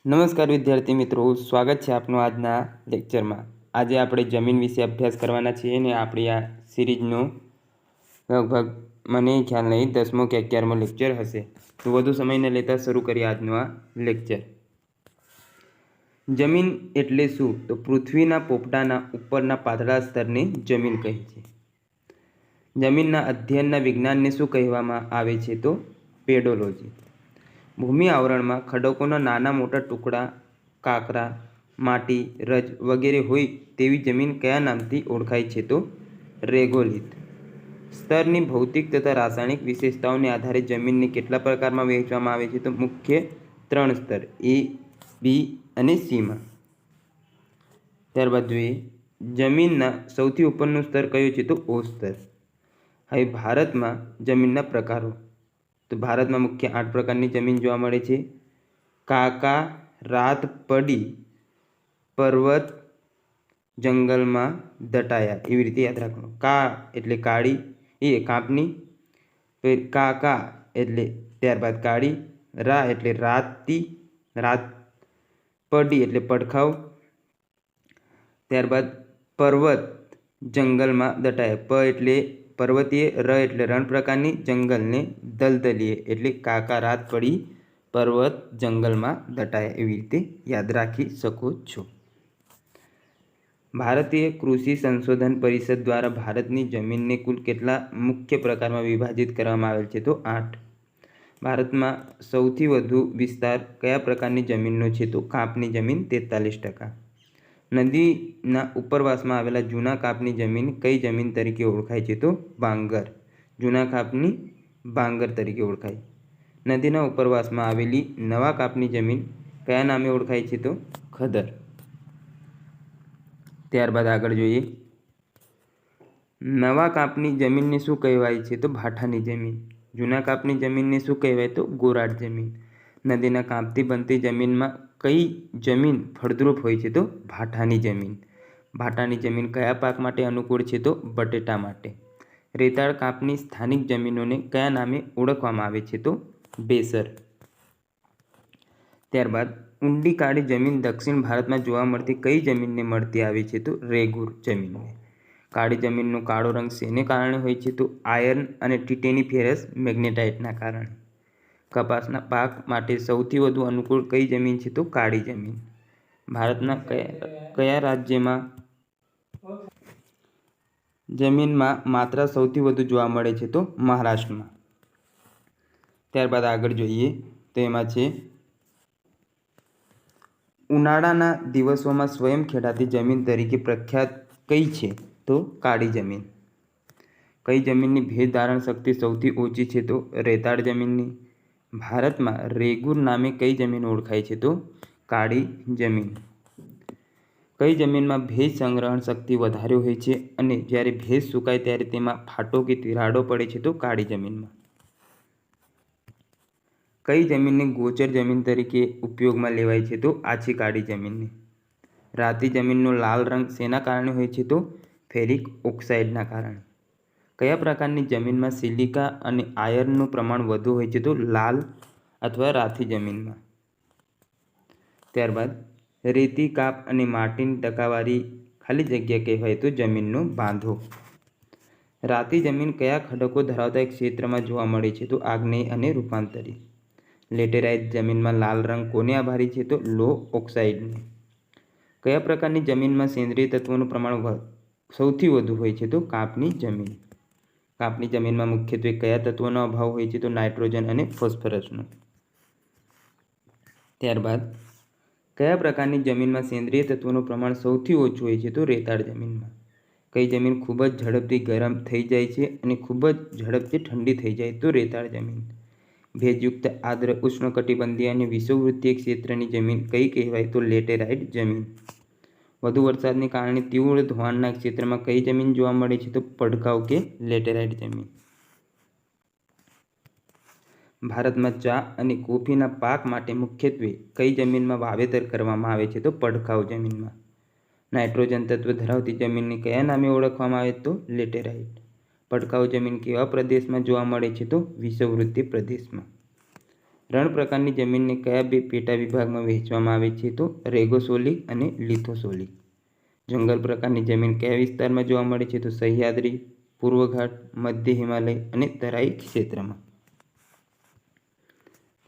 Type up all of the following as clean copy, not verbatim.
નમસ્કાર વિદ્યાર્થી મિત્રો, સ્વાગત છે આપનું આજના લેક્ચરમાં। આજે આપણે જમીન વિશે અભ્યાસ કરવાના છીએ અને આપણી આ સિરીઝનો લગભગ મને ખ્યાલ નહીં 10મો કે 11મો લેક્ચર હશે। તો વધુ સમય ન લેતા શરૂ કરીએ આજનો આ લેક્ચર। જમીન એટલે શું? તો પૃથ્વીના પોપડાના ઉપરના પાતળા સ્તરને જમીન કહે છે। જમીનના અધ્યયનના વિજ્ઞાનને શું કહેવામાં આવે છે? તો પેડોલોજી। ભૂમિ આવરણમાં ખડકોના નાના મોટા ટુકડા, કાંકરા, માટી, રજ વગેરે હોય તેવી જમીન કયા નામથી ઓળખાય છે? તો રેગોલિથ। સ્તરની ભૌતિક તથા રાસાયણિક વિશેષતાઓને આધારે જમીનને કેટલા પ્રકારમાં વહેંચવામાં આવે છે? તો મુખ્ય 3 સ્તર A, B અને Cમાં। ત્યારબાદ જોઈએ જમીનના સૌથી ઉપરનું સ્તર કયું છે? તો O સ્તર। હવે ભારતમાં જમીનના પ્રકારો। તો ભારતમાં મુખ્ય 8 પ્રકારની જમીન જોવા મળે છે। કાકા, રાત, પડી, પર્વત, જંગલમાં દટાયા, એવી રીતે યાદ રાખવાનું। કા એટલે કાળી, કાપની, કાકા એટલે ત્યારબાદ કાળી, રા એટલે રાતી, રાત, પડી એટલે પડખાવ, ત્યારબાદ પર્વત, જંગલમાં દટાયા, પ એટલે પર્વતીય, ર એટલે રણ પ્રકારની, જંગલને દલદલીય એટલે કાકા, રાત, પડી, પર્વત, જંગલમાં દટાયા, એવી રીતે યાદ રાખી શકો છો। ભારતીય કૃષિ સંશોધન પરિષદ દ્વારા ભારતની જમીનને કુલ કેટલા મુખ્ય પ્રકારમાં વિભાજિત કરવામાં આવેલ છે? તો 8। ભારતમાં સૌથી વધુ વિસ્તાર કયા પ્રકારની જમીનનો છે? તો કાપની જમીન 43%। નદીના ઉપરવાસમાં આવેલા જૂના કાપની જમીન કઈ જમીન તરીકે ઓળખાય છે? તો બાંગર। જૂના કાપની બાંગર તરીકે ઓળખાય। નદીના ઉપરવાસમાં આવેલી નવા કાપની જમીન કયા નામે ઓળખાય છે? તો ખદર। ત્યારબાદ આગળ જોઈએ નવા કાપની જમીનને શું કહેવાય છે? તો ભાઠાની જમીન। જૂના કાપની જમીનને શું કહેવાય? તો ગોરાટ જમીન। નદીના કાપથી બનતી જમીનમાં કઈ જમીન ફળદ્રુપ હોય છે? તો ભાઠાની જમીન। ભાટાની જમીન કયા પાક માટે અનુકૂળ છે? તો બટેટા માટે। રેતાળ કાપની સ્થાનિક જમીનોને કયા નામે ઓળખવામાં આવે છે? તો બેસર। ત્યારબાદ ઊંડી કાળી જમીન દક્ષિણ ભારતમાં જોવા મળતી કઈ જમીનને મળતી આવી છે? તો રેગુર જમીનને। કાળી જમીનનો કાળો રંગ શેને કારણે હોય છે? તો આયર્ન અને ટિટેનીફેરસ મેગ્નેટાઇટના કારણે। કપાસના પાક માટે સૌથી વધુ અનુકૂળ કઈ જમીન છે? તો કાળી જમીન। ભારતના કયા રાજ્યમાં જમીનમાં માત્રા સૌથી વધુ જોવા મળે છે? તો મહારાષ્ટ્રમાં। ત્યારબાદ આગળ જોઈએ તો એમાં છે ઉનાળાના દિવસોમાં સ્વયં ખેડાતી જમીન તરીકે પ્રખ્યાત કઈ છે? તો કાળી જમીન। કઈ જમીનની ભેજ ધારણ શક્તિ સૌથી ઓછી છે? તો રેતાળ જમીનની। ભારતમાં રેગુર નામે કઈ જમીન ઓળખાય છે? તો કાળી જમીન। કઈ જમીનમાં ભેજ સંગ્રહણ શક્તિ વધારે હોય છે અને જ્યારે ભેજ સુકાય ત્યારે તેમાં ફાટો કે તિરાડો પડે છે? તો કાળી જમીનમાં। કઈ જમીનને ગોચર જમીન તરીકે ઉપયોગમાં લેવાય છે? તો આછી કાળી જમીનને। રાતી જમીનનો લાલ રંગ શેના કારણે હોય છે? તો ફેરિક ઓક્સાઇડના કારણે। કયા પ્રકારની જમીનમાં સિલિકા અને આયર્નનું પ્રમાણ વધુ હોય છે? તો લાલ અથવા રાતી જમીનમાં। ત્યારબાદ રેતી, કાપ અને માટીની ટકાવારી ખાલી જગ્યા કહેવાય તો જમીનનો બાંધો। રાતી જમીન કયા ખડકો ધરાવતા એક ક્ષેત્રમાં જોવા મળે છે? તો આગ્નેય અને રૂપાંતરિત। લેટેરાઇટ જમીનમાં લાલ રંગ કોને આભારી છે? તો લો ઓક્સાઇડને। કયા પ્રકારની જમીનમાં સેન્દ્રિય તત્વોનું પ્રમાણ સૌથી વધુ હોય છે? તો કાપની જમીન। કાપની જમીનમાં મુખ્યત્વે કયા તત્વોનો અભાવ હોય છે? તો નાઇટ્રોજન અને ફોસ્ફરસનો। ત્યારબાદ કયા પ્રકારની જમીનમાં સેન્દ્રિય તત્વોનું પ્રમાણ સૌથી ઓછું હોય છે? તો રેતાળ જમીનમાં। કઈ જમીન ખૂબ જ ઝડપથી ગરમ થઈ જાય છે અને ખૂબ જ ઝડપથી ઠંડી થઈ જાય? તો રેતાળ જમીન। ભેજયુક્ત આર્દ્ર ઉષ્ણકટિબંધીય અને વિષુવવૃત્તીય ક્ષેત્રની જમીન કઈ કહેવાય? તો લેટેરાઇટ જમીન। વધુ વરસાદને કારણે તીવ્ર ધોવાણના ક્ષેત્રમાં કઈ જમીન જોવા મળે છે? તો પડખાવ કે લેટેરાઇટ જમીન। ભારતમાં ચા અને કોફીના પાક માટે મુખ્યત્વે કઈ જમીનમાં વાવેતર કરવામાં આવે છે? તો પડખાવ જમીનમાં। નાઇટ્રોજન તત્વ ધરાવતી જમીનને કયા નામે ઓળખવામાં આવે? તો લેટેરાઇટ। પડખાવ જમીન કેવા પ્રદેશમાં જોવા મળે છે? તો વિષુવવૃત્તીય પ્રદેશમાં। રણ પ્રકારની જમીનને કયા બે પેટા વિભાગમાં વહેંચવામાં આવે છે? તો રેગોસોલિક અને લિથોસોલિક. જંગલ પ્રકારની જમીન કયા વિસ્તારમાં જોવા મળે છે? તો સહ્યાદ્રી, પૂર્વઘાટ, મધ્ય હિમાલય અને તરાઈ ક્ષેત્રમાં.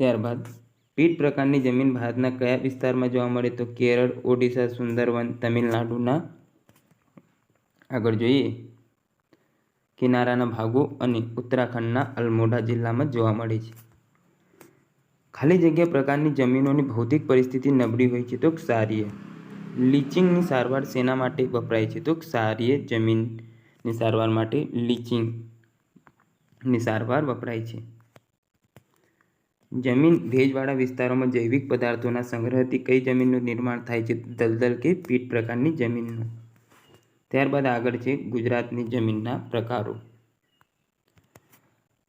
ત્યારબાદ પીટ પ્રકારની જમીન ભારતના કયા વિસ્તારમાં જોવા મળે? તો કેરળ, ઓડિશા, સુંદરવન, તમિલનાડુના આગળ જોઈએ કિનારાના ભાગો અને ઉત્તરાખંડના અલ્મોડા જિલ્લામાં જોવા મળે છે. ખાલી જગ્યા પ્રકારની જમીનોની ભૌતિક પરિસ્થિતિ નબળી હોય છે તો ક્ષારીય. લીચિંગની સારવાર શેના માટે વપરાય છે? તો ક્ષારીય જમીનની સારવાર માટે લીચિંગની સારવાર વપરાય છે. જમીન ભેજવાળા વિસ્તારોમાં જૈવિક પદાર્થોના સંગ્રહથી કઈ જમીનનું નિર્માણ થાય છે? દલદલ કે પીટ પ્રકારની જમીનનું. ત્યારબાદ આગળ છે ગુજરાતની જમીનના પ્રકારો.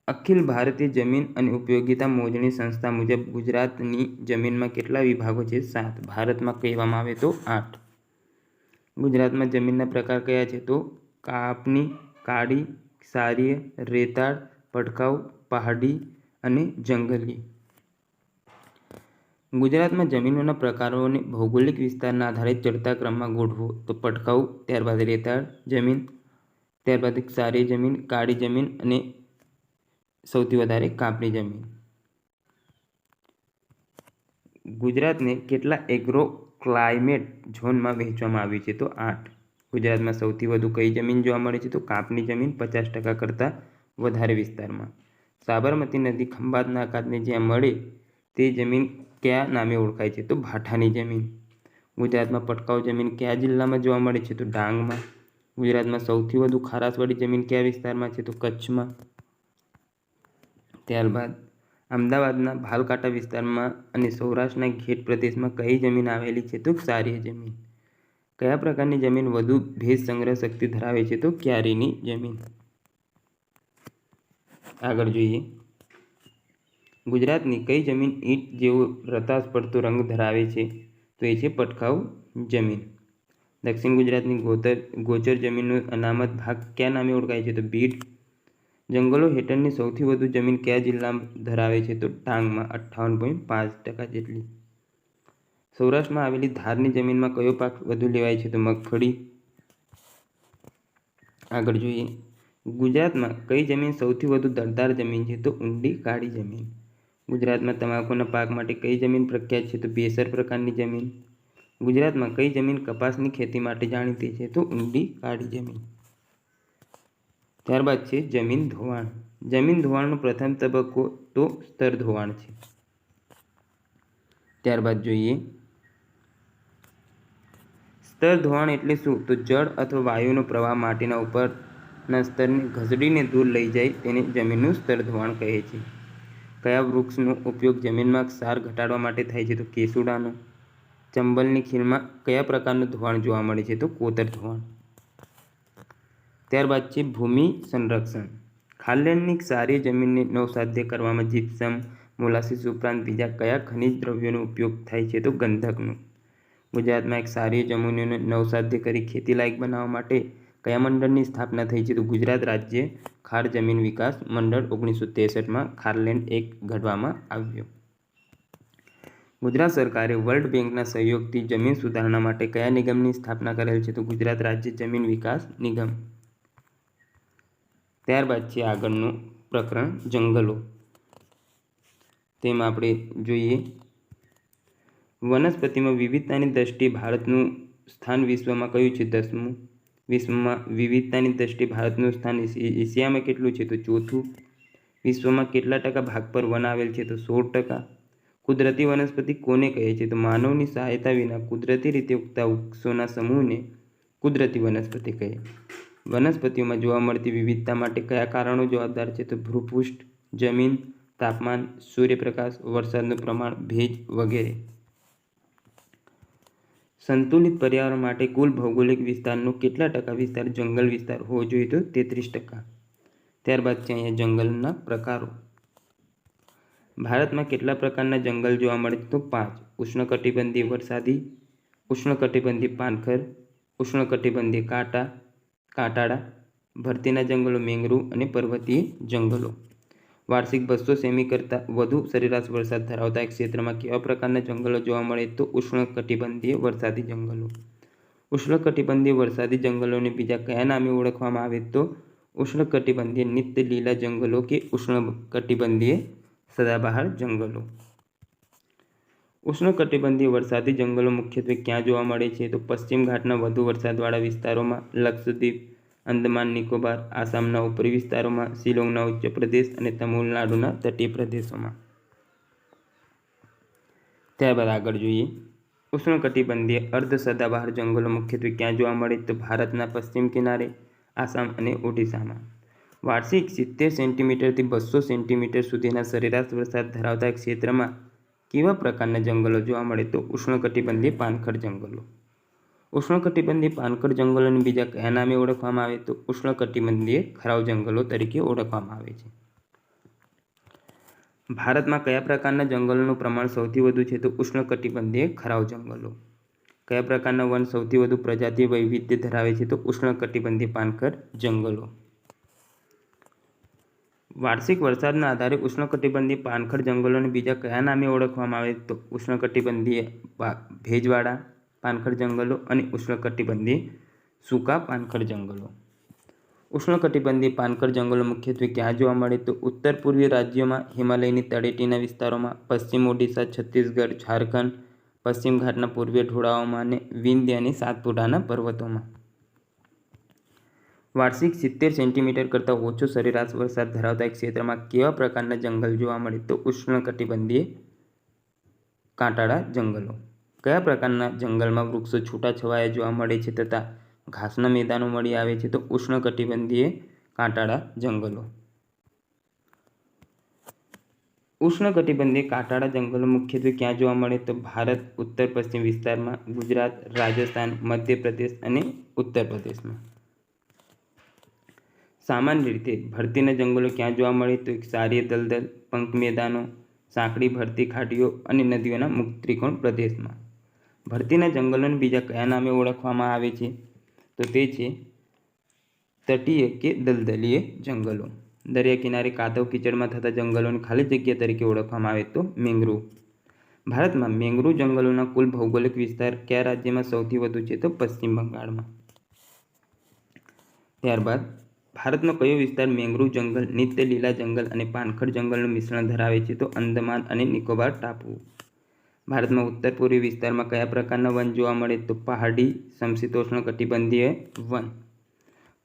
અખિલ ભારતીય જમીન અને ઉપયોગિતા મોજણી સંસ્થા મુજબ ગુજરાતની જમીનમાં કેટલા વિભાગો છે? 7. ભારતમાં કહેવામાં આવે તો 8. ગુજરાતમાં જમીનના પ્રકાર કયા છે? તો કાપની, કાળી, ક્ષારીય, રેતાળ, પટકાઉ, પહાડી અને જંગલી. ગુજરાતમાં જમીનોના પ્રકારોને ભૌગોલિક વિસ્તારના આધારે ચડતા ક્રમમાં ગોઠવો તો પટકાઉ, ત્યારબાદ રેતાળ જમીન, ત્યારબાદ ક્ષારીય જમીન, કાળી જમીન અને સૌથી વધારે કાપની જમીન. ગુજરાતને કેટલા એગ્રો ક્લાઇમેટ ઝોનમાં વહેંચવામાં આવ્યું છે? તો 8. ગુજરાતમાં સૌથી વધુ કઈ જમીન જોવા મળે છે? તો કાપની જમીન 50% કરતાં વધારે વિસ્તારમાં. સાબરમતી નદી ખંભાતના અખાતને જ્યાં મળે તે જમીન કયા નામે ઓળખાય છે? તો ભાઠાની જમીન. ગુજરાતમાં પટકાઉ જમીન કયા જિલ્લામાં જોવા મળે છે? તો ડાંગમાં. ગુજરાતમાં સૌથી વધુ ખારાશવાળી જમીન કયા વિસ્તારમાં છે? તો કચ્છમાં. ત્યારબાદ અમદાવાદના ભાલકાંઠા વિસ્તારમાં અને સૌરાષ્ટ્રના ઘેટ પ્રદેશમાં કઈ જમીન આવેલી છે? તો ક્ષારીય જમીન. કયા પ્રકારની જમીન વધુ ભેજ સંગ્રહ શક્તિ ધરાવે છે? તો ક્યારીની જમીન. આગળ જોઈએ ગુજરાતની કઈ જમીન ઈંટ જેવો રતાશ પડતો રંગ ધરાવે છે? તો એ છે પટકાઉ જમીન. દક્ષિણ ગુજરાતની ગોચર જમીનનો અનામત ભાગ કયા નામે ઓળખાય છે? તો બીડ. જંગલો હેઠળની સૌથી વધુ જમીન કયા જિલ્લામાં ધરાવે છે? તો ડાંગમાં 58.5% જેટલી. સૌરાષ્ટ્રમાં આવેલી ધારની જમીનમાં કયો પાક વધુ લેવાય છે? તો મગફળી. આગળ જોઈએ ગુજરાતમાં કઈ જમીન સૌથી વધુ દળદાર જમીન છે? તો ઊંડી કાળી જમીન. ગુજરાતમાં તમાકુના પાક માટે કઈ જમીન પ્રખ્યાત છે? તો બેસર પ્રકારની જમીન. ગુજરાતમાં કઈ જમીન કપાસની ખેતી માટે જાણીતી છે? તો ઊંડી કાળી જમીન. ત્યારબાદ છે જમીન ધોવાણ. જમીન ધોવાણનો પ્રથમ તબક્કો તો સ્તર ધોવાણ છે. ત્યારબાદ જોઈએ સ્તર ધોવાણ એટલે શું? તો જળ અથવા વાયુનો પ્રવાહ માટીના ઉપરના સ્તરને ઘસડીને દૂર લઈ જાય તેને જમીનનું સ્તર ધોવાણ કહે છે. કયા વૃક્ષનો ઉપયોગ જમીનમાં ક્ષાર ઘટાડવા માટે થાય છે? તો કેસુડાનો. ચંબલની ખીણમાં કયા પ્રકારનું ધોવાણ જોવા મળે છે? તો કોતર ધોવાણ. ત્યારબાદ છે ભૂમિ સંરક્ષણ. ખારલેન્ડની ક્ષારીય જમીનને નવસાધ્ય કરવામાં જીપ્સમ, મોલાસીસ ઉપરાંત બીજા કયા ખનિજ દ્રવ્યોનો ઉપયોગ થાય છે? તો ગંધકનો. ગુજરાતમાં એક ક્ષારીય જમીનોને નવસાધ્ય કરી ખેતીલાયક બનાવવા માટે કયા મંડળની સ્થાપના થઈ છે? તો ગુજરાત રાજ્ય ખાર જમીન વિકાસ મંડળ 1963માં ખારલેન્ડ એક ઘડવામાં આવ્યો. ગુજરાત સરકારે વર્લ્ડ બેંકના સહયોગથી જમીન સુધારણા માટે કયા નિગમની સ્થાપના કરેલ છે? તો ગુજરાત રાજ્ય જમીન વિકાસ નિગમ. ત્યારબાદ છે આગળનું પ્રકરણ જંગલો. તેમાં આપણે જોઈએ વનસ્પતિમાં વિવિધતાની દ્રષ્ટિએ ભારતનું સ્થાન વિશ્વમાં કયું છે? 10મું. વિશ્વમાં વિવિધતાની દ્રષ્ટિએ ભારતનું સ્થાન એશિયામાં કેટલું છે? તો 4થું. વિશ્વમાં કેટલા ટકા ભાગ પર વન આવેલ છે? તો 16%. કુદરતી વનસ્પતિ કોને કહે છે? તો માનવની સહાયતા વિના કુદરતી રીતે ઉગતા વૃક્ષોના સમૂહને કુદરતી વનસ્પતિ કહે. વનસ્પતિઓમાં જોવા મળતી વિવિધતા માટે કયા કારણો જવાબદાર છે? તો ભૂપૃષ્ઠ, જમીન, તાપમાન, સૂર્યપ્રકાશ, વરસાદનું પ્રમાણ, ભેજ વગેરે. સંતુલિત પર્યાવરણ માટે કુલ ભૌગોલિક વિસ્તારનો કેટલા ટકા વિસ્તાર જંગલ વિસ્તાર હોવો જોઈએ? તો 33%. ત્યારબાદ છે અહીંયા જંગલના પ્રકારો. ભારતમાં કેટલા પ્રકારના જંગલ જોવા મળે છે? તો 5. ઉષ્ણકટિબંધીય વરસાદી, ઉષ્ણકટિબંધીય પાનખર, ઉષ્ણકટિબંધીય કાંટાળા, ભરતીના જંગલો મેંગ્રુવ અને પર્વતીય જંગલો. વાર્ષિક 200 સેમી કરતાં વધુ સરેરાશ વરસાદ ધરાવતા એક ક્ષેત્રમાં કેવા પ્રકારના જંગલો જોવા મળે? તો ઉષ્ણકટિબંધીય વરસાદી જંગલો. ઉષ્ણકટિબંધીય વરસાદી જંગલોને બીજા કયા નામે ઓળખવામાં આવે? તો ઉષ્ણકટિબંધીય નિત્ય લીલા જંગલો કે ઉષ્ણકટિબંધીય સદાબહાર જંગલો. ઉષ્ણકટિબંધીય વરસાદી જંગલો મુખ્યત્વે ક્યાં જોવા મળે છે? તો પશ્ચિમ ઘાટના વધુ વરસાદવાળા વિસ્તારોમાં, લક્ષદ્વીપ, અંદમાન નિકોબાર, આસામના ઉપરી વિસ્તારોમાં, શિલોંગના ઉચ્ચ પ્રદેશ અને તમિલનાડુના તટીય પ્રદેશોમાં. ત્યારબાદ આગળ જોઈએ, ઉષ્ણકટિબંધીય અર્ધ સદાબહાર જંગલો મુખ્યત્વે ક્યાં જોવા મળે? તો ભારતના પશ્ચિમ કિનારે, આસામ અને ઓડિશામાં. વાર્ષિક 70 સેન્ટીમીટરથી 200 સેન્ટીમીટર સુધીના સરેરાશ વરસાદ ધરાવતા એક ક્ષેત્રમાં કેવા પ્રકારના જંગલો જોવા મળે? તો ઉષ્ણકટિબંધીય પાનખર જંગલો. ઉષ્ણકટિબંધીય પાનખર જંગલોને બીજા કયા નામે ઓળખવામાં આવે? તો ઉષ્ણકટિબંધીય ખરાવ જંગલો તરીકે ઓળખવામાં આવે છે. ભારતમાં કયા પ્રકારના જંગલોનું પ્રમાણ સૌથી વધુ છે? તો ઉષ્ણકટિબંધીય ખરાવ જંગલો. કયા પ્રકારના વન સૌથી વધુ પ્રજાતીય વૈવિધ્ય ધરાવે છે? તો ઉષ્ણકટિબંધીય પાનખર જંગલો. વાર્ષિક વરસાદના આધારે ઉષ્ણકટિબંધીય પાનખર જંગલોને બીજા કયા નામે ઓળખવામાં આવે? તો ઉષ્ણકટિબંધીય ભેજવાળા પાનખર જંગલો અને ઉષ્ણકટિબંધીય સૂકા પાનખર જંગલો. ઉષ્ણકટિબંધીય પાનખર જંગલો મુખ્યત્વે ક્યાં જોવા મળે? તો ઉત્તર પૂર્વીય રાજ્યોમાં, હિમાલયની તળેટીના વિસ્તારોમાં, પશ્ચિમ ઓડિશા, છત્તીસગઢ, ઝારખંડ, પશ્ચિમ ઘાટના પૂર્વીય ઢોળાવોમાં અને વિંધ્ય અને સાતપુડાના પર્વતોમાં. વાર્ષિક 70 સેન્ટીમીટર કરતાં ઓછો સરેરાશ વરસાદ ધરાવતા એક ક્ષેત્રમાં કેવા પ્રકારના જંગલ જોવા મળે? તો ઉષ્ણકટિબંધીય કાંટાળા જંગલો. કયા પ્રકારના જંગલમાં વૃક્ષો છૂટાછવાયા જોવા મળે છે તથા ઘાસના મેદાનો મળી આવે છે? તો ઉષ્ણકટિબંધીય કાંટાળા જંગલો. ઉષ્ણકટિબંધીય કાંટાળા જંગલો મુખ્યત્વે ક્યાં જોવા મળે? તો ભારત ઉત્તર પશ્ચિમ વિસ્તારમાં, ગુજરાત, રાજસ્થાન, મધ્યપ્રદેશ અને ઉત્તર પ્રદેશમાં. સામાન્ય રીતે ભરતીના જંગલો ક્યાં જોવા મળે? તો ક્ષારીય દલદલ, પંક મેદાનો, સાંકડી ભરતી ઘાટીઓ અને નદીઓના મુક્ત ત્રિકોણ પ્રદેશમાં. ભરતીના જંગલોને બીજા કયા નામે ઓળખવામાં આવે છે? તો તે છે તટીય કે દલદલીય જંગલો. દરિયા કિનારે કાદવ કીચડમાં થતા જંગલોને ખાલી જગ્યા તરીકે ઓળખવામાં આવે તો મેંગ્રુવ. ભારતમાં મેંગ્રુવ જંગલોના કુલ ભૌગોલિક વિસ્તાર કયા રાજ્યમાં સૌથી વધુ છે? તો પશ્ચિમ બંગાળમાં. ત્યારબાદ ભારતનો કયો વિસ્તાર મેંગ્રુવ જંગલ, નિત્ય લીલા જંગલ અને પાનખર જંગલનું મિશ્રણ ધરાવે છે? તો અંદમાન અને નિકોબાર ટાપુઓ. ભારતમાં ઉત્તર પૂર્વી વિસ્તારમાં કયા પ્રકારના વન જોવા મળે? તો પહાડી સમશીતોષ્ણ કટિબંધીય વન.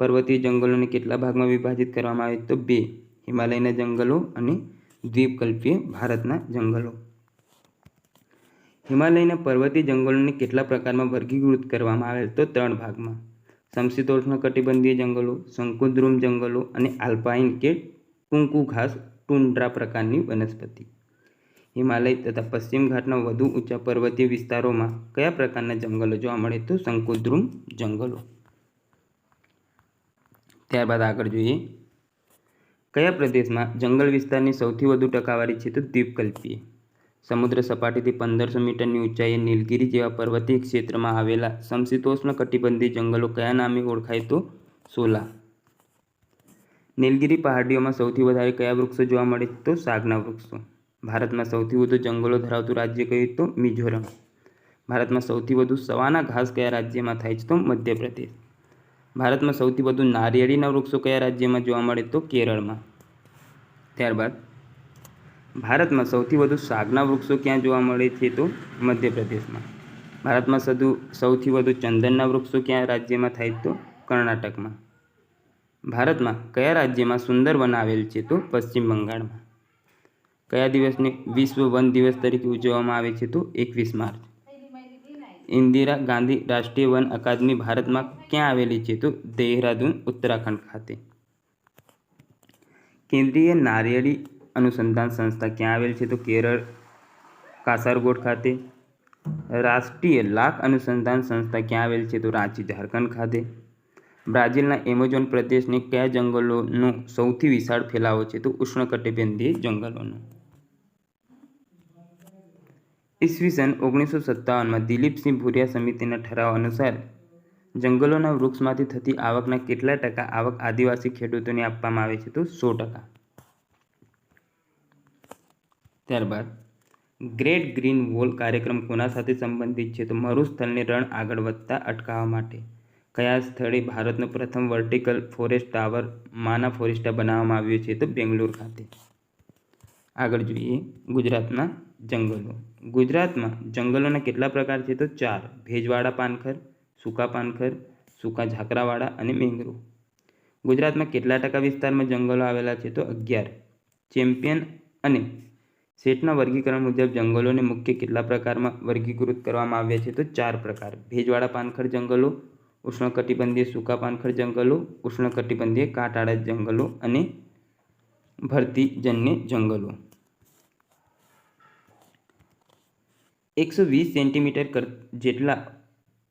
પર્વતીય જંગલોને કેટલા ભાગમાં વિભાજિત કરવામાં આવે? તો 2, હિમાલયના જંગલો અને દ્વીપકલ્પીય ભારતના જંગલો. હિમાલયના પર્વતીય જંગલોને કેટલા પ્રકારમાં વર્ગીકૃત કરવામાં આવે? તો 3 ભાગમાં: સમશીતોષ્ણ કટિબંધીય જંગલો, શંકુદ્રુમ જંગલો અને આલ્પાઇન કે ટૂંકું ઘાસ ટુન્ડ્રા પ્રકારની વનસ્પતિ. હિમાલય તથા પશ્ચિમ ઘાટના વધુ ઊંચા પર્વતીય વિસ્તારોમાં કયા પ્રકારના જંગલો જોવા મળે? તો શંકુદ્રુમ જંગલો. ત્યારબાદ આગળ જોઈએ, કયા પ્રદેશમાં જંગલ વિસ્તારની સૌથી વધુ ટકાવારી છે? તો દ્વીપકલ્પીય. સમુદ્ર સપાટીથી 1500 મીટરની ઊંચાઈએ નીલગિરી જેવા પર્વતીય ક્ષેત્રમાં આવેલા સમશીતોષ્ણ કટિબંધીય જંગલો કયા નામે ઓળખાય? તો શોલા. નીલગિરી પહાડીઓમાં સૌથી વધારે કયા વૃક્ષો જોવા મળે? તો સાગના વૃક્ષો. ભારતમાં સૌથી વધુ જંગલો ધરાવતું રાજ્ય કયું? તો મિઝોરમ. ભારતમાં સૌથી વધુ સવાના ઘાસ કયા રાજ્યમાં થાય છે? તો મધ્યપ્રદેશ. ભારતમાં સૌથી વધુ નારિયેળીના વૃક્ષો કયા રાજ્યમાં જોવા મળે? તો કેરળમાં. ત્યારબાદ ભારતમાં સૌથી વધુ સાગના વૃક્ષો ક્યાં જોવા મળે છે? તો મધ્યપ્રદેશમાં. ભારતમાં સૌથી વધુ ચંદનના વૃક્ષો કયા રાજ્યમાં થાય? તો કર્ણાટકમાં. ભારતમાં કયા રાજ્યમાં સુંદર વન આવેલ છે? તો પશ્ચિમ બંગાળમાં. કયા દિવસને વિશ્વ વન દિવસ તરીકે ઉજવવામાં આવે છે? તો 21 માર્ચ. ઇન્દિરા ગાંધી રાષ્ટ્રીય વન અકાદમી ભારતમાં ક્યાં આવેલી છે? તો દેહરાદૂન, ઉત્તરાખંડ ખાતે. કેન્દ્રીય નારિયેળી અનુસંધાન સંસ્થા ક્યાં આવેલ છે? તો કેરળ, કાસારગોડ ખાતે. રાષ્ટ્રીય લાખ અનુસંધાન સંસ્થા ક્યાં આવેલ છે? તો રાંચી, ઝારખંડ ખાતે. બ્રાઝિલના એમેઝોન પ્રદેશને કયા જંગલોનો સૌથી વિશાળ ફેલાવો છે? તો ઉષ્ણકટિબંધીય જંગલોનો. ઈસવીસન 1957માં દિલીપસિંહ ભુરિયા સમિતિના ઠરાવ અનુસાર જંગલોના વૃક્ષમાંથી થતી આવકના કેટલા ટકા આવક આદિવાસી ખેડૂતોને આપવામાં આવે છે? તો 100%. ત્યારબાદ ગ્રેટ ગ્રીન વોલ કાર્યક્રમ કોના સાથે સંબંધિત છે? તો મરુસ્થળને રણ આગળ વધતા અટકાવવા માટે. કયા સ્થળે ભારતનો પ્રથમ વર્ટિકલ ફોરેસ્ટ ટાવર માના ફોરેસ્ટા બનાવવામાં આવ્યો છે? તો બેંગ્લોર ખાતે. આગળ જોઈએ ગુજરાતના જંગલો. ગુજરાતમાં જંગલોના કેટલા પ્રકાર છે? તો 4. ભેજવાળા પાનખર, સૂકા પાનખર, સૂકા ઝાકરાવાળા અને મેંગ્રોવ. ગુજરાતમાં કેટલા ટકા વિસ્તારમાં જંગલો આવેલા છે? તો 11. ચેમ્પિયન અને શેઠના વર્ગીકરણ મુજબ જંગલોને મુખ્ય કેટલા પ્રકારમાં વર્ગીકૃત કરવામાં આવ્યા છે? તો 4 પ્રકાર. ભેજવાળા પાનખર જંગલો, ઉષ્ણકટિબંધીય સૂકા પાનખર જંગલો, ઉષ્ણકટિબંધીય કાંટાળા જંગલો અને ભરતીજન્ય જંગલો. 120 સેન્ટીમીટર જેટલા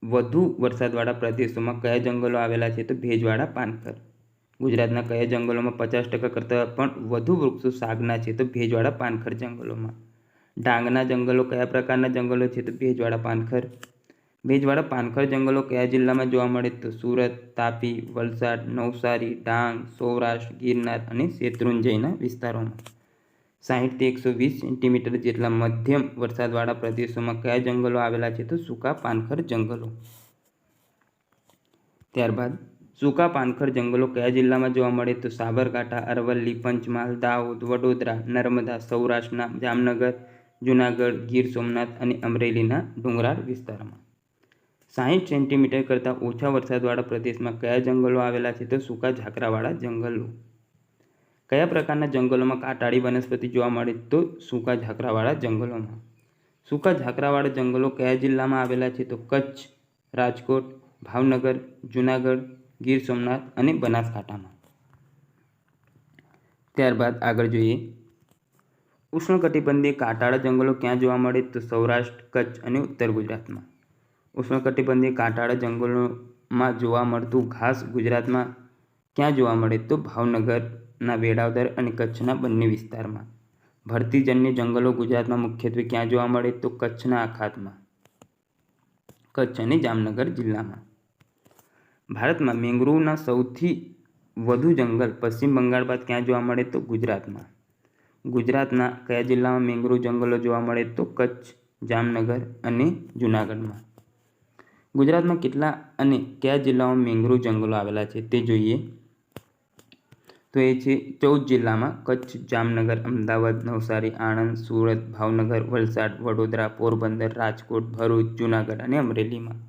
વધુ વરસાદવાળા પ્રદેશોમાં કયા જંગલો આવેલા છે? તો ભેજવાળા પાનખર. ગુજરાતના કયા જંગલોમાં 50% કરતાં પણ વધુ વૃક્ષો સાગના છે? તો ભેજવાળા પાનખર જંગલોમાં. ડાંગના જંગલો કયા પ્રકારના જંગલો છે? તો ભેજવાળા પાનખર. ભેજવાળા પાનખર જંગલો કયા જિલ્લામાં જોવા મળે? તો સુરત, તાપી, વલસાડ, નવસારી, ડાંગ, સૌરાષ્ટ્ર, ગિરનાર અને શેત્રુંજયના વિસ્તારોમાં. 60 થી 120 સેન્ટીમીટર જેટલા મધ્યમ વરસાદવાળા પ્રદેશોમાં કયા જંગલો આવેલા છે? તો સૂકા પાનખર જંગલો. ત્યારબાદ સૂકા પાનખર જંગલો કયા જિલ્લામાં જોવા મળે? તો સાબરકાંઠા, અરવલ્લી, પંચમહાલ, દાહોદ, વડોદરા, નર્મદા, સૌરાષ્ટ્રના જામનગર, જૂનાગઢ, ગીર સોમનાથ અને અમરેલીના ડુંગરાળ વિસ્તારમાં. 60 સેન્ટીમીટર કરતાં ઓછા વરસાદવાળા પ્રદેશમાં કયા જંગલો આવેલા છે? તો સૂકા ઝાકરાવાળા જંગલો. કયા પ્રકારના જંગલોમાં કાંટાળી વનસ્પતિ જોવા મળે? તો સૂકા ઝાકરાવાળા જંગલોમાં. સૂકા ઝાકરાવાળા જંગલો કયા જિલ્લામાં આવેલા છે? તો કચ્છ, રાજકોટ, ભાવનગર, જૂનાગઢ, ગીર સોમનાથ અને બનાસકાંઠામાં. ત્યારબાદ આગળ જોઈએ ઉષ્ણકટિબંધીય કાંટાળા જંગલો ક્યાં જોવા મળે? તો સૌરાષ્ટ્ર, કચ્છ અને ઉત્તર ગુજરાતમાં. ઉષ્ણકટિબંધીય કાંટાળા જંગલોમાં જોવા મળતું ઘાસ ગુજરાતમાં ક્યાં જોવા મળે? તો ભાવનગરના વેળાવદર અને કચ્છના બંને વિસ્તારમાં. ભરતીજન્ય જંગલો ગુજરાતમાં મુખ્યત્વે ક્યાં જોવા મળે? તો કચ્છના અખાતમાં, કચ્છ અને જામનગર જિલ્લામાં. ભારતમાં મેંગ્રોવના સૌથી વધુ જંગલ પશ્ચિમ બંગાળ બાદ ક્યાં જોવા મળે? તો ગુજરાતમાં. ગુજરાતના કયા જિલ્લામાં મેંગ્રોવ જંગલો જોવા મળે? તો કચ્છ, જામનગર અને જૂનાગઢમાં. ગુજરાતમાં કેટલા અને કયા જિલ્લામાં મેંગ્રોવ જંગલો આવેલા છે તે જોઈએ. તો એ છે 14 જિલ્લામાં કચ્છ, જામનગર, અમદાવાદ, નવસારી, આણંદ, સુરત, ભાવનગર, વલસાડ, વડોદરા, પોરબંદર, રાજકોટ, ભરૂચ, જૂનાગઢ અને અમરેલીમાં.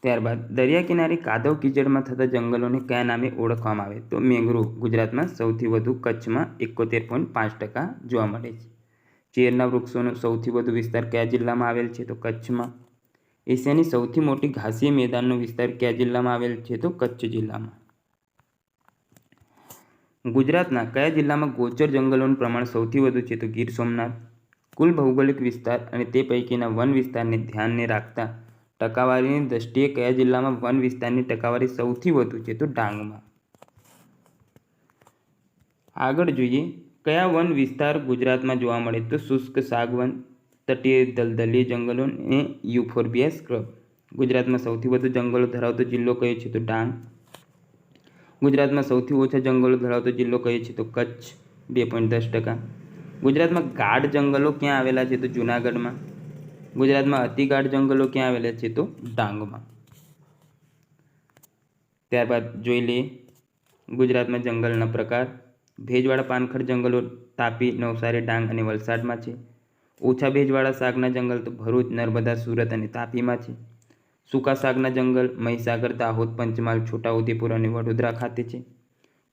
ત્યારબાદ દરિયા કિનારે કાદવ કીચડમાં થતા જંગલોને કયા નામે ઓળખવામાં આવે? તો મેંગ્રોવ. ગુજરાતમાં સૌથી વધુ કચ્છમાં 71.5% જોવા મળે છે. ચેરના વૃક્ષોનો સૌથી વધુ વિસ્તાર કયા જિલ્લામાં આવેલ છે? તો કચ્છમાં. એશિયાની સૌથી મોટી ઘાસીય મેદાનનો વિસ્તાર કયા જિલ્લામાં આવેલ છે? તો કચ્છ જિલ્લામાં. ગુજરાતના કયા જિલ્લામાં ગોચર જંગલોનું પ્રમાણ સૌથી વધુ છે? તો ગીર સોમનાથ. કુલ ભૌગોલિક વિસ્તાર અને તે પૈકીના વન વિસ્તારને ધ્યાને રાખતા ટકાવારીની દ્રષ્ટિએ કયા જિલ્લામાં વન વિસ્તારની ટકાવારી સૌથી વધુ છે? તો ડાંગમાં. આગળ જોઈએ કયા વન વિસ્તાર ગુજરાતમાં જોવા મળે? તો શુષ્ક સાગવન, તટીય દલદલીય જંગલો અને યુફોર્બિયા સ્ક્રબ. ગુજરાતમાં સૌથી વધુ જંગલો ધરાવતો જિલ્લો કયો છે? તો ડાંગ. ગુજરાતમાં સૌથી ઓછા જંગલો ધરાવતો જિલ્લો કયો છે? તો કચ્છ 2.10%. ગુજરાતમાં ગાઢ જંગલો ક્યાં આવેલા છે? તો જૂનાગઢમાં. ગુજરાતમાં અતિગાઢ જંગલો ક્યાં આવેલા છે? તો ડાંગમાં. ત્યારબાદ જોઈ લઈએ ગુજરાતમાં જંગલના પ્રકાર. ભેજવાળા પાનખર જંગલો તાપી, નવસારી, ડાંગ અને વલસાડમાં છે. ઓછા ભેજવાળા સાગના જંગલ તો ભરૂચ, નર્મદા, સુરત અને તાપીમાં છે. સૂકા સાગના જંગલ મહીસાગર, દાહોદ, પંચમહાલ, છોટાઉદેપુર અને વડોદરા ખાતે છે.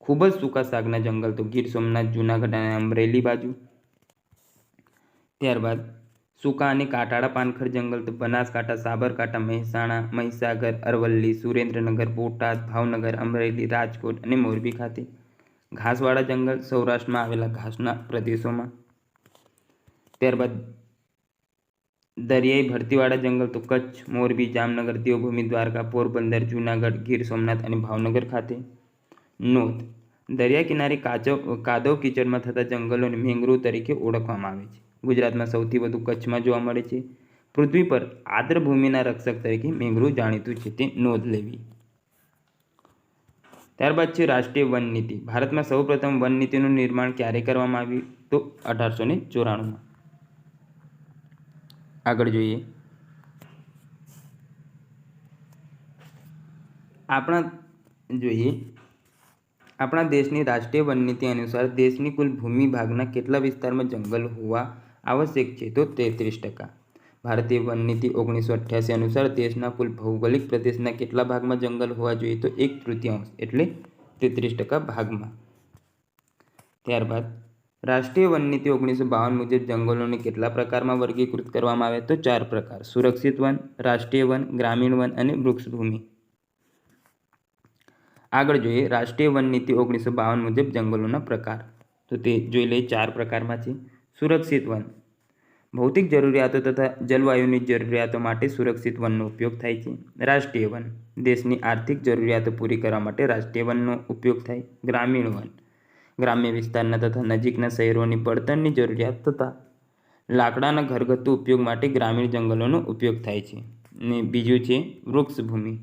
ખૂબ જ સૂકા સાગના જંગલ તો ગીર સોમનાથ, જૂનાગઢ અને અમરેલી બાજુ. ત્યારબાદ સૂકા અને કાંટાળા પાનખર જંગલ તો બનાસકાંઠા, સાબરકાંઠા, મહેસાણા, મહીસાગર, અરવલ્લી, સુરેન્દ્રનગર, બોટાદ, ભાવનગર, અમરેલી, રાજકોટ અને મોરબી ખાતે. ઘાસવાળા જંગલ સૌરાષ્ટ્રમાં આવેલા ઘાસના પ્રદેશોમાં. ત્યારબાદ દરિયાઈ ભરતીવાળા જંગલ તો કચ્છ, મોરબી, જામનગર, દેવભૂમિ, દ્વારકા, પોરબંદર, જૂનાગઢ, ગીર સોમનાથ અને ભાવનગર ખાતે. નોંધ: દરિયા કિનારે કાદવ કીચડમાં થતા જંગલોને મેંગ્રોવ તરીકે ઓળખવામાં આવે છે. ગુજરાતમાં સૌથી વધુ કચ્છમાં જોવા મળે છે. પૃથ્વી પર આર્દ્રભૂમિના રક્ષક તરીકે મેંગ્રોવ જાણીતું છે, તે નોંધ લેવી. ત્યારબાદ છે રાષ્ટ્રીય વન નીતિ. ભારતમાં સૌપ્રથમ વન નીતિનું નિર્માણ ક્યારે કરવામાં આવ્યું? તો 1894માં. આગળ જોઈએ. આપણા દેશની રાષ્ટ્રીય વન નીતિ અનુસાર દેશની કુલ ભૂમિ ભાગના કેટલા વિસ્તારમાં જંગલ હોવા આવશ્યક છે? તો 33%. ભારતીય વન નીતિ 1988 અનુસાર દેશના કુલ ભૌગોલિક પ્રદેશના કેટલા ભાગમાં જંગલ હોવા જોઈએ? તો 1/3 એટલે 33% ભાગમાં. ત્યારબાદ રાષ્ટ્રીય વન નીતિ 1952 મુજબ જંગલોને કેટલા પ્રકારમાં વર્ગીકૃત કરવામાં આવે? તો 4 પ્રકાર: સુરક્ષિત વન, રાષ્ટ્રીય વન, ગ્રામીણ વન અને વૃક્ષભૂમિ. આગળ જોઈએ રાષ્ટ્રીય વન નીતિ 1952 મુજબ જંગલોના પ્રકાર. તો તે જોઈ લઈએ. 4 પ્રકારમાં છે. સુરક્ષિત વન. ભૌતિક જરૂરિયાતો તથા જલવાયુની જરૂરિયાતો માટે સુરક્ષિત વનનો ઉપયોગ થાય છે. રાષ્ટ્રીય વન. દેશની આર્થિક જરૂરિયાતો પૂરી કરવા માટે રાષ્ટ્રીય વનનો ઉપયોગ થાય. ગ્રામીણ વન. ગ્રામ્ય વિસ્તારના તથા નજીકના શહેરોની બળતણની જરૂરિયાત તથા લાકડાના ઘરગથ્થુ ઉપયોગ માટે ગ્રામીણ જંગલોનો ઉપયોગ થાય છે. ને બીજું છે વૃક્ષભૂમિ.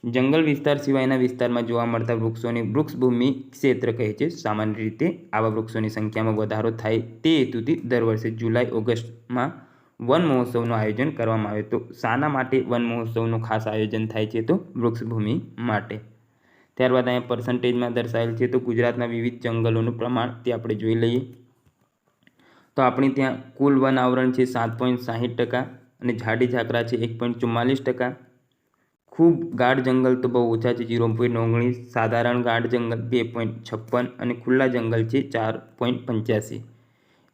જંગલ વિસ્તાર સિવાયના વિસ્તારમાં જોવા મળતા વૃક્ષોની વૃક્ષભૂમિ ક્ષેત્ર કહે છે. સામાન્ય રીતે આવા વૃક્ષોની સંખ્યામાં વધારો થાય તે હેતુથી દર વર્ષે જુલાઈ-ઓગસ્ટમાં વન મહોત્સવનું આયોજન કરવામાં આવે. તો શાના માટે વન મહોત્સવનું ખાસ આયોજન થાય છે? તો વૃક્ષભૂમિ માટે. ત્યારબાદ અહીંયા પર્સન્ટેજમાં દર્શાવેલ છે. તો ગુજરાતના વિવિધ જંગલોનું પ્રમાણ તે આપણે જોઈ લઈએ. તો આપણી ત્યાં કુલ વન આવરણ છે 7.60% અને ઝાડી ઝાકરા છે 1.44%. ખૂબ ગાઢ જંગલ તો બહુ ઓછા છે 0.19, સાધારણ ગાઢ જંગલ 2.56 અને ખુલ્લા જંગલ છે 4.85.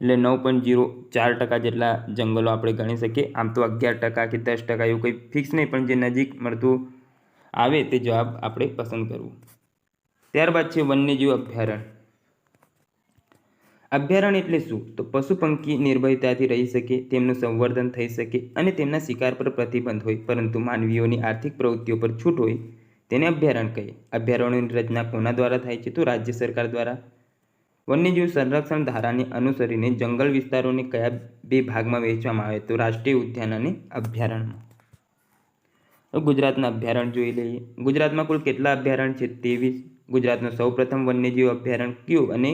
એટલે 9.04% જેટલા જંગલો આપણે ગણી શકીએ. આમ તો 11% કે 10% એવું કંઈ ફિક્સ નહીં, પણ જે નજીક મળતું આવે તે જવાબ આપણે પસંદ કરવું. ત્યારબાદ છે વન્યજીવ અભયારણ્ય. અભયારણ્ય એટલે શું? તો પશુ પંખી નિર્ભયતાથી રહી શકે, તેમનું સંવર્ધન થઈ શકે અને તેમના શિકાર પર પ્રતિબંધ હોય, પરંતુ માનવીઓની આર્થિક પ્રવૃત્તિઓ પર છૂટ હોય તેને અભયારણ્ય કહે. અભયારણ્યોની રચના કોના દ્વારા થાય છે? તો રાજ્ય સરકાર દ્વારા. વન્યજીવ સંરક્ષણ ધારાને અનુસરીને જંગલ વિસ્તારોને કયા 2 ભાગમાં વહેંચવામાં આવે? તો રાષ્ટ્રીય ઉદ્યાન અને અભયારણ્યમાં. ગુજરાતના અભયારણ્ય જોઈ લઈએ. ગુજરાતમાં કુલ કેટલા અભયારણ્ય છે? 23. ગુજરાતનું સૌપ્રથમ વન્યજીવ અભયારણ્ય કયું અને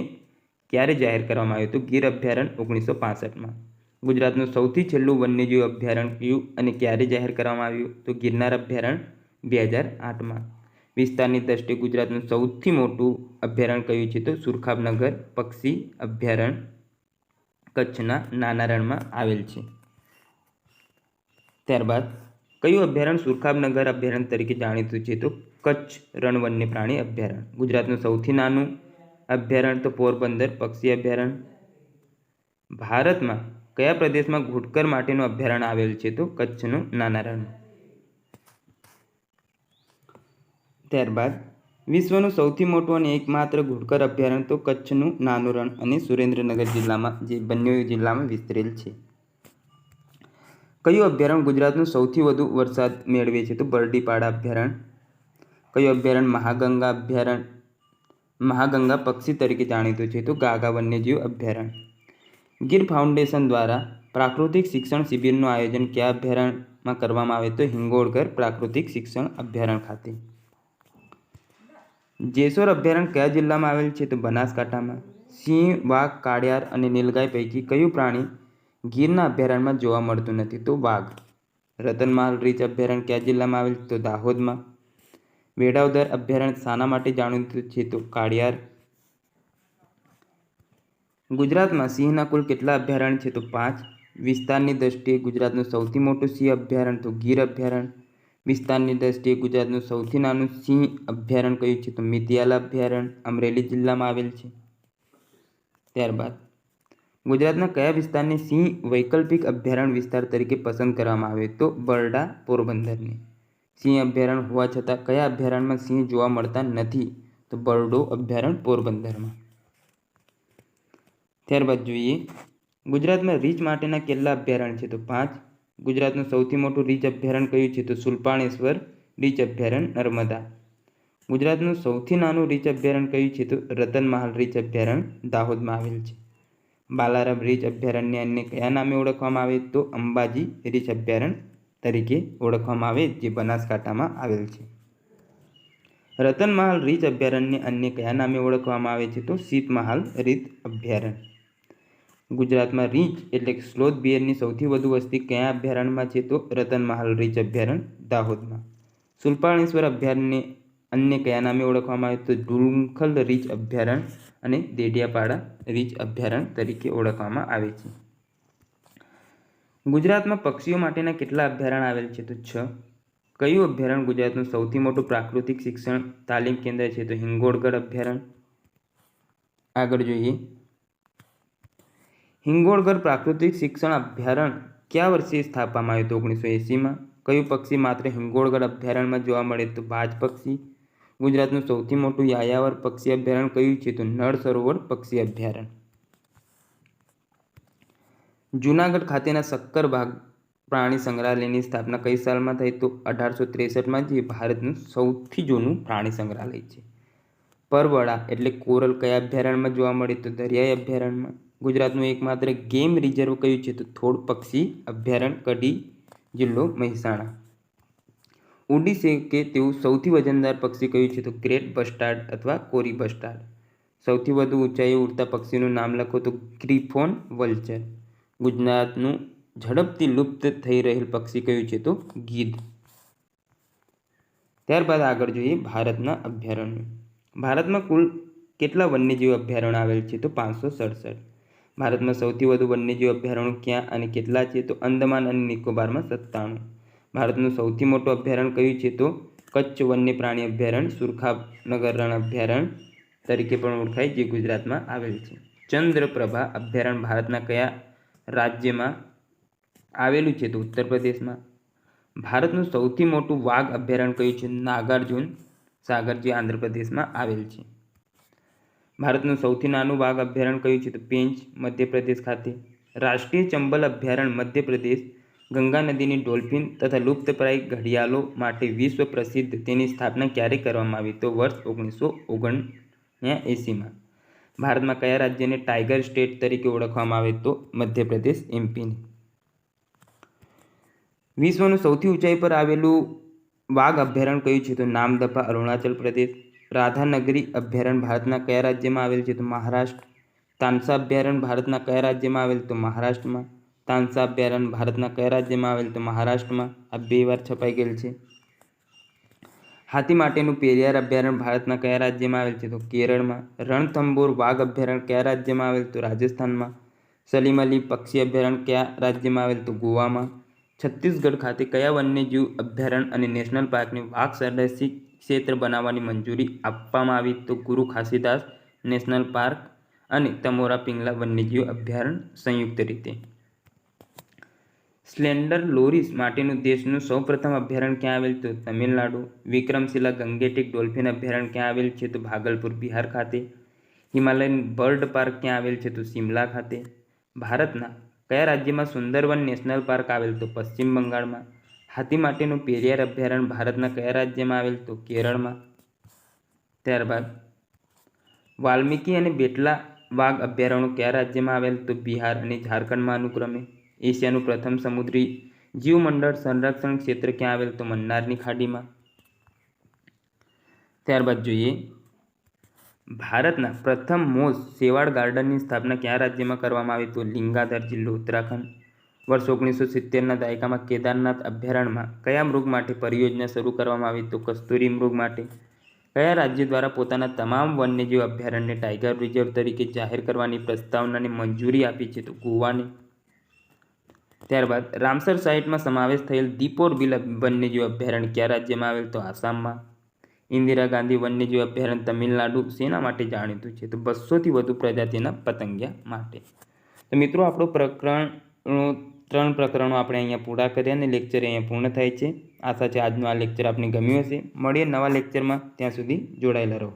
ક્યારે જાહેર કરવામાં આવ્યું? તો ગીર અભયારણ્ય 1965માં. ગુજરાતનું સૌથી છેલ્લું વન્યજીવ અભયારણ્ય કયું અને ક્યારે જાહેર કરવામાં આવ્યું? તો ગિરનાર અભયારણ્ય 2008માં. વિસ્તારની દ્રષ્ટિએ ગુજરાતનું સૌથી મોટું અભયારણ્ય કયું છે? તો સુરખાબનગર પક્ષી અભયારણ્ય કચ્છના નાના રણમાં આવેલ છે. ત્યારબાદ કયું અભયારણ્ય સુરખાબનગર અભયારણ્ય તરીકે જાણીતું છે? તો કચ્છ રણ વન્ય પ્રાણી અભયારણ્ય. ગુજરાતનું સૌથી નાનું અભયારણ્ય તો પોરબંદર પક્ષી અભયારણ્ય. ભારતમાં કયા પ્રદેશમાં ઘુડખર માટેનું અભયારણ્ય આવેલ છે? તો કચ્છનું નાના રણ. ત્યારબાદ વિશ્વનું સૌથી મોટું અને એકમાત્ર ઘુડખર અભયારણ્ય તો કચ્છનું નાનું રણ અને સુરેન્દ્રનગર જિલ્લામાં જે બંને જિલ્લામાં વિસ્તરેલ છે. કયું અભયારણ્ય ગુજરાતનું સૌથી વધુ વરસાદ મેળવે છે? તો બરડીપાડા અભયારણ્ય. કયું અભયારણ્ય મહાગંગા પક્ષી તરીકે જાણીતું છે? તો ગાગા વન્યજીવ અભયારણ્ય. ગીર ફાઉન્ડેશન દ્વારા પ્રાકૃતિક શિક્ષણ શિબિરનું આયોજન કયા અભયારણ્યમાં કરવામાં આવે? તો હિંગોળગઢ પ્રાકૃતિક શિક્ષણ અભયારણ્ય ખાતે. જેસોર અભયારણ્ય કયા જિલ્લામાં આવેલ છે? તો બનાસકાંઠામાં. સિંહ, વાઘ, કાળિયાર અને નીલગાય પૈકી કયું પ્રાણી ગીરના અભયારણ્યમાં જોવા મળતું નથી? તો વાઘ. રતનમહાલ રીંછ અભયારણ્ય કયા જિલ્લામાં આવેલ? તો દાહોદમાં. વેળાવદર અભયારણ્ય શાના માટે જાણીતું છે? તો કાળિયાર. ગુજરાતમાં સિંહના કુલ કેટલા અભયારણ્ય છે? તો 5. વિસ્તારની દ્રષ્ટિએ ગુજરાતનું સૌથી મોટું સિંહ અભયારણ્ય તો ગીર અભયારણ્ય. વિસ્તારની દ્રષ્ટિએ ગુજરાતનું સૌથી નાનું સિંહ અભયારણ્ય કયું છે? તો મિતિયાલા અભયારણ્ય અમરેલી જિલ્લામાં આવેલ છે. ત્યારબાદ ગુજરાતના કયા વિસ્તારને સિંહ વૈકલ્પિક અભયારણ્ય વિસ્તાર તરીકે પસંદ કરવામાં આવે? તો બરડા પોરબંદરને. સિંહ અભયારણ્ય હોવા છતાં કયા અભયારણ્યમાં સિંહ જોવા મળતા નથી? તો બરડો અભયારણ્ય પોરબંદરમાં. ત્યારબાદ જોઈએ ગુજરાતમાં રીંછ માટેના કેટલા અભયારણ્ય છે? તો 5. ગુજરાતનું સૌથી મોટું રીંછ અભયારણ્ય કયું છે? તો સુલપાણેશ્વર રીંછ અભયારણ્ય નર્મદા. ગુજરાતનું સૌથી નાનું રીંછ અભયારણ્ય કયું છે? તો રતનમહાલ રીંછ અભયારણ્ય દાહોદમાં આવેલ છે. બાલારામ રીંછ અભયારણ્યને અન્ય કયા નામે ઓળખવામાં આવે? તો અંબાજી રીંછ અભયારણ્ય તરીકે ઓળખવામાં આવે, જે બનાસકાંઠામાં આવેલ છે. રતનમહાલ રીંછ અભયારણ્યને અન્ય કયા નામે ઓળખવામાં આવે છે? તો શીતમહાલ રીંછ અભયારણ્ય. ગુજરાતમાં રીંછ એટલે કે સ્લોથ બિયરની સૌથી વધુ વસ્તી કયા અભયારણ્યમાં છે? તો રતનમહાલ રીંછ અભયારણ્ય દાહોદમાં. સુલપાણેશ્વર અભયારણ્યને અન્ય કયા નામે ઓળખવામાં આવે? તો ઢુલખલ રીંછ અભયારણ્ય અને દેડિયાપાડા રીંછ અભયારણ્ય તરીકે ઓળખવામાં આવે છે. ગુજરાતમાં પક્ષીઓ માટેના કેટલા અભયારણ્ય આવેલ છે? તો 6. કયું અભયારણ્ય ગુજરાતનું સૌથી મોટું પ્રાકૃતિક શિક્ષણ તાલીમ કેન્દ્ર છે? તો હિંગોળગઢ અભયારણ્ય. આગળ જોઈએ, હિંગોળગઢ પ્રાકૃતિક શિક્ષણ અભયારણ્ય કયા વર્ષે સ્થાપવામાં આવ્યું? તો 1980માં. કયું પક્ષી માત્ર હિંગોળગઢ અભયારણ્યમાં જોવા મળે? તો બાજ પક્ષી. ગુજરાતનું સૌથી મોટું યાયાવર પક્ષી અભયારણ્ય કયું છે? તો નળ સરોવર પક્ષી અભયારણ્ય. જૂનાગઢ ખાતેના સક્કરબાગ પ્રાણી સંગ્રહાલયની સ્થાપના કઈ સાલમાં થઈ? તો 1863માં, જે ભારતનું સૌથી જૂનું પ્રાણી સંગ્રહાલય છે. પરવળા એટલે કોરલ કયા અભયારણ્યમાં જોવા મળે? તો દરિયાઈ અભયારણ્યમાં. ગુજરાતનું એકમાત્ર ગેમ રિઝર્વ કયું છે? તો થોડ પક્ષી અભયારણ્ય, કડી, જિલ્લો મહેસાણા. ઉડી શકે તેવું સૌથી વજનદાર પક્ષી કયું છે? તો ગ્રેટ બસ્ટાર્ડ અથવા કોરી બસ્ટાર્ડ. સૌથી વધુ ઊંચાઈએ ઉડતા પક્ષીનું નામ લખો? તો ગ્રીફોન વલ્ચર. ગુજરાતનું ઝડપથી લુપ્ત થઈ રહેલ પક્ષી કયું છે? તો ગીધ. ત્યારબાદ આગળ જોઈએ ભારતના અભયારણ્યો. ભારતમાં કુલ કેટલા વન્યજીવ અભયારણ્ય આવેલ છે? તો 567. ભારતમાં સૌથી વધુ વન્યજીવ અભયારણ્યો ક્યાં અને કેટલા છે? તો અંદમાન અને નિકોબારમાં 97. ભારતનું સૌથી મોટું અભયારણ્ય કયું છે? તો કચ્છ વન્ય પ્રાણી અભયારણ્ય, સુરખાનગર રણ અભયારણ્ય તરીકે પણ ઓળખાય, જે ગુજરાતમાં આવેલ છે. ચંદ્રપ્રભા અભયારણ્ય ભારતના કયા રાજ્યમાં આવેલું છે? તો ઉત્તર પ્રદેશમાં. ભારતનું સૌથી મોટું વાઘ અભયારણ્ય કયું છે? નાગાર્જુન સાગર, જે આંધ્રપ્રદેશમાં આવેલ છે. ભારતનું સૌથી નાનું વાઘ અભયારણ્ય કયું છે? તો પેંચ, મધ્યપ્રદેશ ખાતે. રાષ્ટ્રીય ચંબલ અભયારણ્ય મધ્યપ્રદેશ ગંગા નદીની ડોલ્ફિન તથા લુપ્તપ્રાય ઘડિયાળો માટે વિશ્વ પ્રસિદ્ધ. તેની સ્થાપના ક્યારે કરવામાં આવી? તો વર્ષ 1979માં. ભારતમાં કયા રાજ્યને ટાઈગર સ્ટેટ તરીકે ઓળખવામાં આવે? તો મધ્યપ્રદેશ, એમપીને. વિશ્વનું સૌથી ઊંચાઈ પર આવેલું વાઘ અભયારણ્ય કયું છે? તો નામદફા, અરુણાચલ પ્રદેશ. રાધાનગરી અભયારણ્ય ભારતના કયા રાજ્યમાં આવેલ છે? તો મહારાષ્ટ્ર. તાનસા અભયારણ્ય ભારતના કયા રાજ્યમાં આવેલ? તો મહારાષ્ટ્રમાં. તાનસા અભયારણ્ય ભારતના કયા રાજ્યમાં આવેલ? તો મહારાષ્ટ્રમાં. આ 2 વાર છપાઈ ગયેલ છે. હાથી માટેનું પેરિયાર અભયારણ્ય ભારતના કયા રાજ્યમાં આવેલ છે? તો કેરળમાં. રણથંભોર વાઘ અભયારણ્ય કયા રાજ્યમાં આવેલ? તો રાજસ્થાનમાં. સલીમ અલી પક્ષી અભયારણ્ય કયા રાજ્યમાં આવેલ? તો ગોવામાં. છત્તીસગઢ ખાતે કયા વન્યજીવ અભયારણ્ય અને નેશનલ પાર્કને વાઘ સંરક્ષિત ક્ષેત્ર બનાવવાની મંજૂરી આપવામાં આવી? તો ગુરુ ઘાસીદાસ નેશનલ પાર્ક અને તમોરા પિંગલા વન્યજીવ અભયારણ્ય સંયુક્ત રીતે. સ્લેન્ડર લોરીસ માટેનું દેશનું સૌપ્રથમ અભયારણ્ય ક્યાં આવેલ? તો તમિલનાડુ. વિક્રમશિલા ગંગેટિક ડોલ્ફિન અભયારણ્ય ક્યાં આવેલ છે? તો ભાગલપુર, બિહાર ખાતે. હિમાલયન બર્ડ પાર્ક ક્યાં આવેલ છે? તો શિમલા ખાતે. ભારતના કયા રાજ્યમાં સુંદરવન નેશનલ પાર્ક આવેલ? તો પશ્ચિમ બંગાળમાં. હાથી માટેનું પેરિયાર અભયારણ્ય ભારતના કયા રાજ્યમાં આવેલ? તો કેરળમાં. ત્યારબાદ વાલ્મીકી અને બેટલા વાઘ અભયારણ્યો કયા રાજ્યમાં આવેલ? તો બિહાર અને ઝારખંડમાં અનુક્રમે. એશિયાનું પ્રથમ સમુદ્રી જીવમંડળ સંરક્ષણ ક્ષેત્ર ક્યાં આવેલ? તો મન્નારની ખાડીમાં. ત્યારબાદ જોઈએ ભારતના પ્રથમ મોઝ શેવાળ ગાર્ડનની સ્થાપના કયા રાજ્યમાં કરવામાં આવી? તો લિંગાધર, જિલ્લો ઉત્તરાખંડ. વર્ષ 1970ના દાયકામાં કેદારનાથ અભયારણ્યમાં કયા મૃગ માટે પરિયોજના શરૂ કરવામાં આવી? તો કસ્તુરી મૃગ માટે. કયા રાજ્ય દ્વારા પોતાના તમામ વન્યજીવ અભયારણ્યને ટાઈગર રિઝર્વ તરીકે જાહેર કરવાની પ્રસ્તાવનાને મંજૂરી આપી છે? તો ગોવાને. ત્યારબાદ રામસર સાઇટમાં સમાવેશ થયેલ દીપોર બિલ વન્યજીવ અભયારણ્ય કયા રાજ્યમાં આવેલ? તો આસામમાં. ઇન્દિરા ગાંધી વન્યજીવ અભયારણ્ય તમિલનાડુ શેના માટે જાણીતું છે? તો 200થી વધુ પ્રજાતિના પતંગિયા માટે. તો મિત્રો, આપણો 3 પ્રકરણો આપણે અહીંયા પૂરા કર્યા અને લેક્ચર અહીંયા પૂર્ણ થાય છે. આશા છે આજનું આ લેક્ચર આપને ગમ્યું હશે. મળીએ નવા લેક્ચરમાં. ત્યાં સુધી જોડાયેલા રહો.